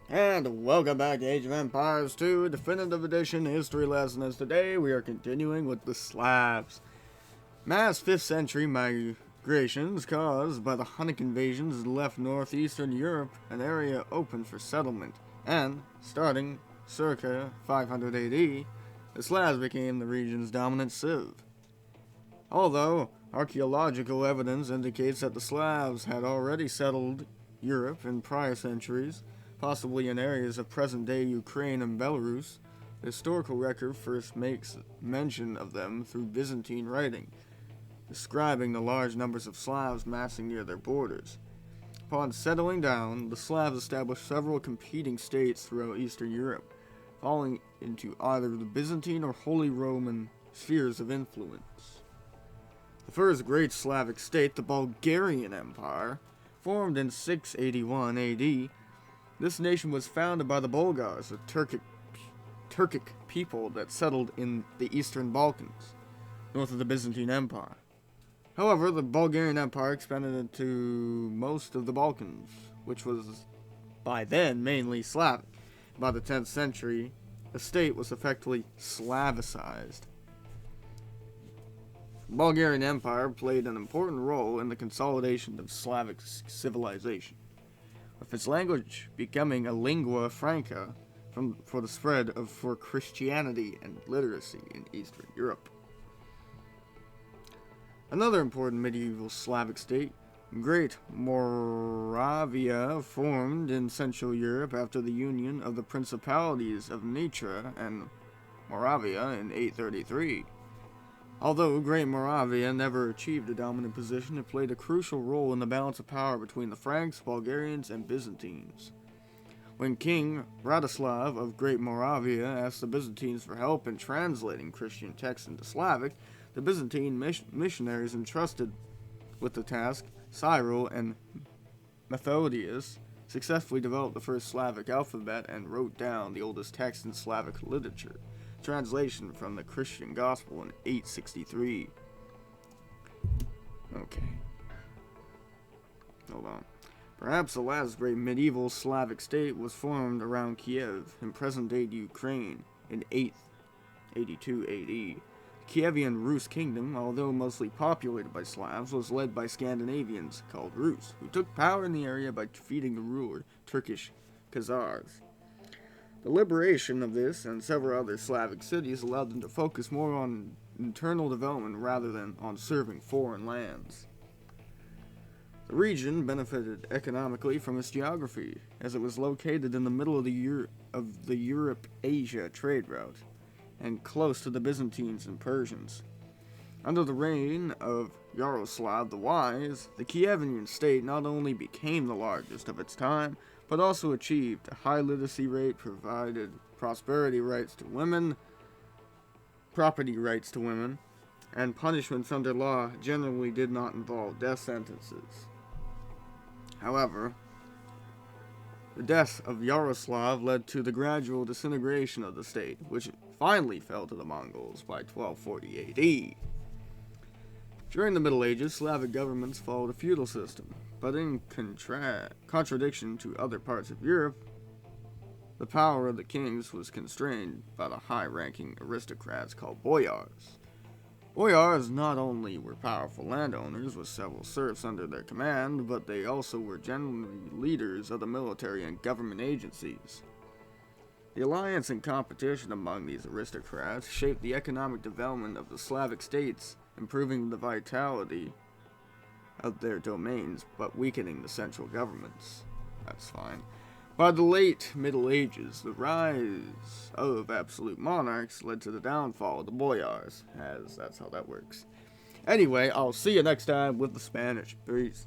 And welcome back to Age of Empires 2, Definitive Edition History Lesson, as today we are continuing with the Slavs. Mass 5th century migrations caused by the Hunnic invasions left northeastern Europe an area open for settlement, and, starting circa 500 AD, the Slavs became the region's dominant civ. Although archaeological evidence indicates that the Slavs had already settled Europe in prior centuries, possibly in areas of present-day Ukraine and Belarus, the historical record first makes mention of them through Byzantine writing, describing the large numbers of Slavs massing near their borders. Upon settling down, the Slavs established several competing states throughout Eastern Europe, falling into either the Byzantine or Holy Roman spheres of influence. The first great Slavic state, the Bulgarian Empire, formed in 681 AD. This nation was founded by the Boyars, a Turkic people that settled in the Eastern Balkans, north of the Byzantine Empire. However, the Bulgarian Empire expanded into most of the Balkans, which was by then mainly Slavic. By the 10th century, the state was effectively Slavicized. The Bulgarian Empire played an important role in the consolidation of Slavic civilization, with its language becoming a lingua franca for the spread of Christianity and literacy in Eastern Europe. Another important medieval Slavic state, Great Moravia, formed in Central Europe after the union of the principalities of Nitra and Moravia in 833. Although Great Moravia never achieved a dominant position, it played a crucial role in the balance of power between the Franks, Bulgarians, and Byzantines. When King Yaroslav of Great Moravia asked the Byzantines for help in translating Christian texts into Slavic, the Byzantine missionaries entrusted with the task, Cyril and Methodius, successfully developed the first Slavic alphabet and wrote down the oldest text in Slavic literature, translation from the Christian Gospel in 863. Okay. Hold on. Perhaps the last great medieval Slavic state was formed around Kiev in present-day Ukraine in 882 AD. The Kievan Rus kingdom, although mostly populated by Slavs, was led by Scandinavians called Rus, who took power in the area by defeating the ruler, Turkish Khazars. The liberation of this and several other Slavic cities allowed them to focus more on internal development rather than on serving foreign lands. The region benefited economically from its geography, as it was located in the middle of the Europe-Asia trade route, and close to the Byzantines and Persians. Under the reign of Yaroslav the Wise, the Kievan state not only became the largest of its time, but also achieved a high literacy rate, provided property rights to women, and punishments under law generally did not involve death sentences. However, the death of Yaroslav led to the gradual disintegration of the state, which finally fell to the Mongols by 1240 AD. During the Middle Ages, Slavic governments followed a feudal system, but in contradiction to other parts of Europe, the power of the kings was constrained by the high-ranking aristocrats called Boyars. Boyars not only were powerful landowners with several serfs under their command, but they also were generally leaders of the military and government agencies. The alliance and competition among these aristocrats shaped the economic development of the Slavic states, improving the vitality of their domains, but weakening the central governments. That's fine. By the late Middle Ages, the rise of absolute monarchs led to the downfall of the Boyars, as that's how that works. Anyway, I'll see you next time with the Spanish. Peace.